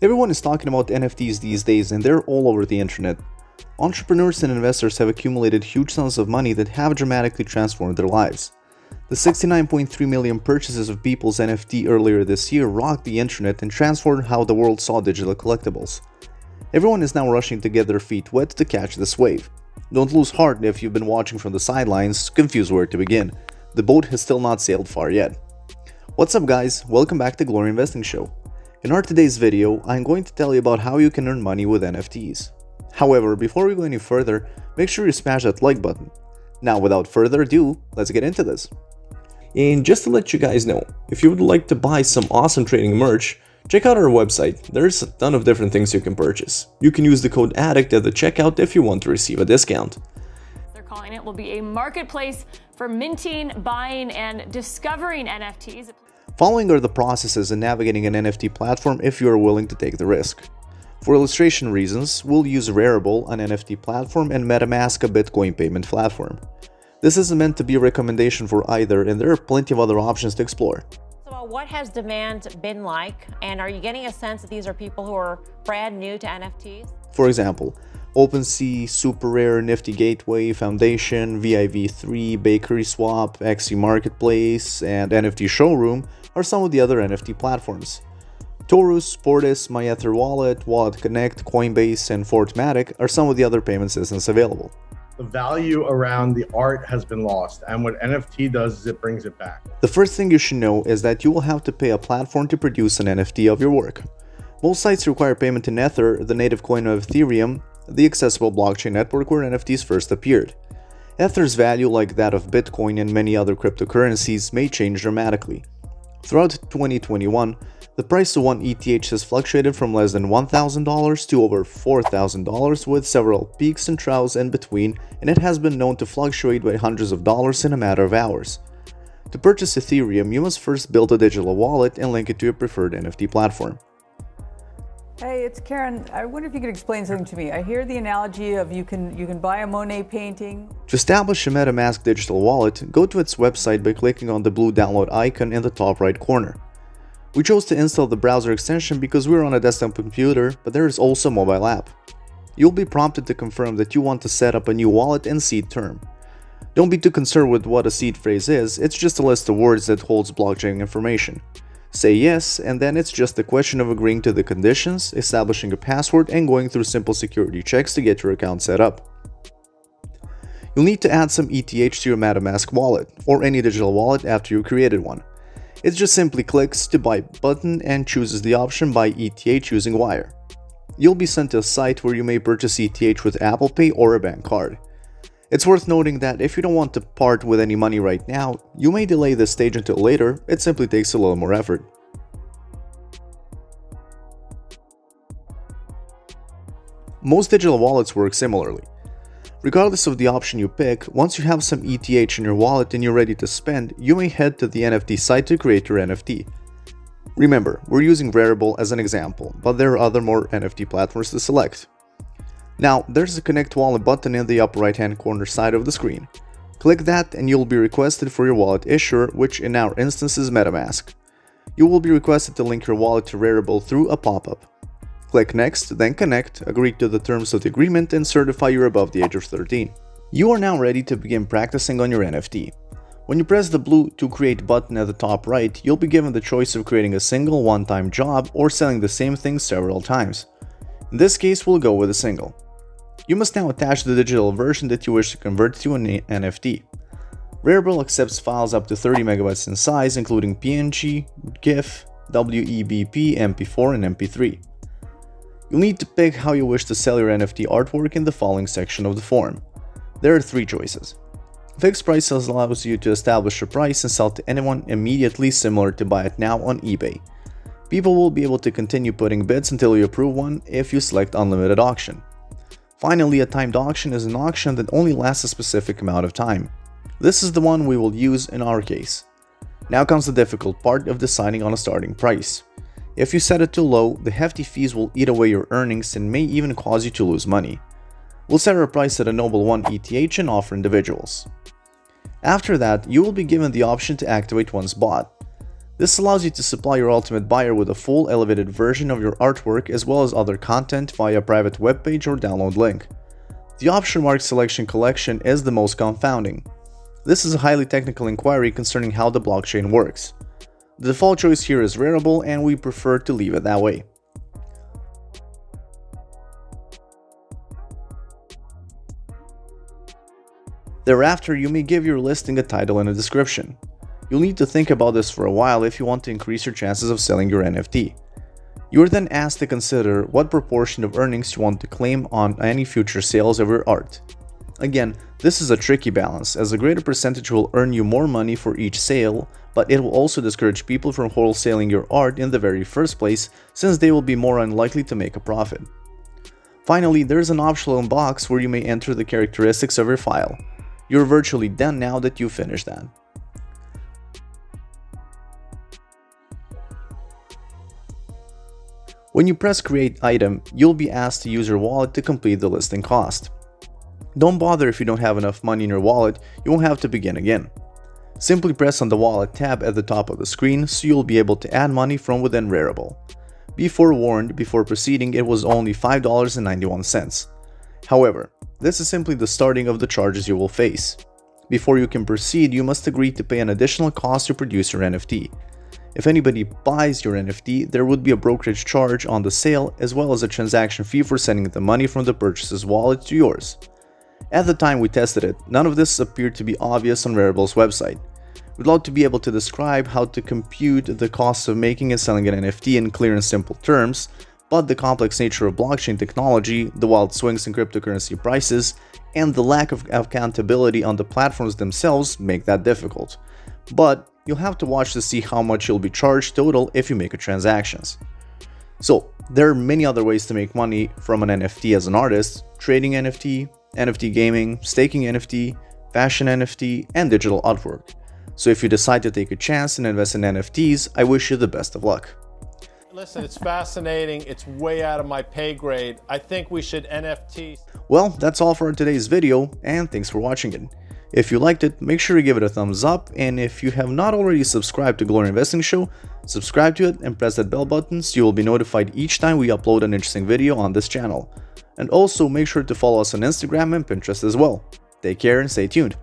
Everyone is talking about NFTs these days and they're all over the internet. Entrepreneurs and investors have accumulated huge sums of money that have dramatically transformed their lives. The 69.3 million purchases of Beeple's NFT earlier this year rocked the internet and transformed how the world saw digital collectibles. Everyone is now rushing to get their feet wet to catch this wave. Don't lose heart if you've been watching from the sidelines, confused where to begin. The boat has still not sailed far yet. What's up guys, welcome back to Glory Investing Show. In our today's video, I'm going to tell you about how you can earn money with NFTs. However, before we go any further, make sure you smash that like button. Now without further ado, let's get into this. And just to let you guys know, if you would like to buy some awesome trading merch, check out our website. There's a ton of different things you can purchase. You can use the code ADDICT at the checkout if you want to receive a discount. They're calling it will be a marketplace for minting, buying, and discovering NFTs. Following are the processes in navigating an NFT platform if you are willing to take the risk. For illustration reasons, we'll use Rarible, an NFT platform, and MetaMask, a Bitcoin payment platform. This isn't meant to be a recommendation for either, and there are plenty of other options to explore. So what has demand been like, and are you getting a sense that these are people who are brand new to NFTs? For example, OpenSea, SuperRare, Nifty Gateway, Foundation, VIV3, Bakery Swap, XE Marketplace, and NFT Showroom are some of the other NFT platforms. Torus, Portis, MyEther Wallet, Wallet Connect, Coinbase, and Fortmatic are some of the other payment systems available. The value around the art has been lost, and what NFT does is it brings it back. The first thing you should know is that you will have to pay a platform to produce an NFT of your work. Most sites require payment in Ether, the native coin of Ethereum, the accessible blockchain network where NFTs first appeared. Ether's value, like that of Bitcoin and many other cryptocurrencies, may change dramatically. Throughout 2021, the price of one ETH has fluctuated from less than $1,000 to over $4,000 with several peaks and troughs in between, and it has been known to fluctuate by hundreds of dollars in a matter of hours. To purchase Ethereum, you must first build a digital wallet and link it to your preferred NFT platform. Hey, it's Karen. I wonder if you could explain something to me. I hear the analogy of you can buy a Monet painting. To establish a MetaMask digital wallet, go to its website by clicking on the blue download icon in the top right corner. We chose to install the browser extension because we're on a desktop computer, but there is also a mobile app. You'll be prompted to confirm that you want to set up a new wallet and seed term. Don't be too concerned with what a seed phrase is, it's just a list of words that holds blockchain information. Say yes, and then it's just a question of agreeing to the conditions, establishing a password, and going through simple security checks to get your account set up. You'll need to add some ETH to your MetaMask wallet, or any digital wallet after you created one. It just simply clicks to buy button and chooses the option buy ETH using Wire. You'll be sent to a site where you may purchase ETH with Apple Pay or a bank card. It's worth noting that if you don't want to part with any money right now, you may delay this stage until later. It simply takes a little more effort. Most digital wallets work similarly. Regardless of the option you pick, once you have some ETH in your wallet and you're ready to spend, you may head to the NFT site to create your NFT. Remember, we're using Rarible as an example, but there are other more NFT platforms to select. Now, there's a Connect Wallet button in the upper right hand corner side of the screen. Click that and you'll be requested for your wallet issuer, which in our instance is MetaMask. You will be requested to link your wallet to Rarible through a pop-up. Click Next, then Connect, agree to the terms of the agreement, and certify you're above the age of 13. You are now ready to begin practicing on your NFT. When you press the blue to create button at the top right, you'll be given the choice of creating a single one-time job or selling the same thing several times. In this case, we'll go with a single. You must now attach the digital version that you wish to convert to an NFT. Rarible accepts files up to 30 megabytes in size, including PNG, GIF, WEBP, MP4, and MP3. You'll need to pick how you wish to sell your NFT artwork in the following section of the form. There are three choices. Fixed price allows you to establish a price and sell to anyone immediately, similar to buy it now on eBay. People will be able to continue putting bids until you approve one if you select unlimited auction. Finally, a timed auction is an auction that only lasts a specific amount of time. This is the one we will use in our case. Now comes the difficult part of deciding on a starting price. If you set it too low, the hefty fees will eat away your earnings and may even cause you to lose money. We'll set our price at a noble 1 ETH and offer individuals. After that, you will be given the option to activate one's bot. This allows you to supply your ultimate buyer with a full elevated version of your artwork as well as other content via a private webpage or download link. The option marked selection collection is the most confounding. This is a highly technical inquiry concerning how the blockchain works. The default choice here is Rarible, and we prefer to leave it that way. Thereafter, you may give your listing a title and a description. You'll need to think about this for a while if you want to increase your chances of selling your NFT. You are then asked to consider what proportion of earnings you want to claim on any future sales of your art. Again, this is a tricky balance, as a greater percentage will earn you more money for each sale, but it will also discourage people from wholesaling your art in the very first place, since they will be more unlikely to make a profit. Finally, there's an optional box where you may enter the characteristics of your file. You're virtually done now that you've finished that. When you press Create Item, you'll be asked to use your wallet to complete the listing cost. Don't bother if you don't have enough money in your wallet, you won't have to begin again. Simply press on the Wallet tab at the top of the screen so you'll be able to add money from within Rarible. Be forewarned, before proceeding it was only $5.91. However, this is simply the starting of the charges you will face. Before you can proceed, you must agree to pay an additional cost to produce your NFT. If anybody buys your NFT, there would be a brokerage charge on the sale as well as a transaction fee for sending the money from the purchaser's wallet to yours. At the time we tested it, none of this appeared to be obvious on Rarible's website. We'd love to be able to describe how to compute the costs of making and selling an NFT in clear and simple terms, but the complex nature of blockchain technology, the wild swings in cryptocurrency prices, and the lack of accountability on the platforms themselves make that difficult. But you'll have to watch to see how much you'll be charged total if you make transactions. So, there are many other ways to make money from an NFT as an artist: trading NFT, NFT gaming, staking NFT, fashion NFT, and digital artwork. So if you decide to take a chance and invest in NFTs, I wish you the best of luck. Listen, it's fascinating. It's way out of my pay grade. I think we should NFT. Well, that's all for today's video, and thanks for watching it. If you liked it, make sure to give it a thumbs up, and if you have not already subscribed to Glory Investing Show, subscribe to it and press that bell button so you will be notified each time we upload an interesting video on this channel. And also make sure to follow us on Instagram and Pinterest as well. Take care and stay tuned.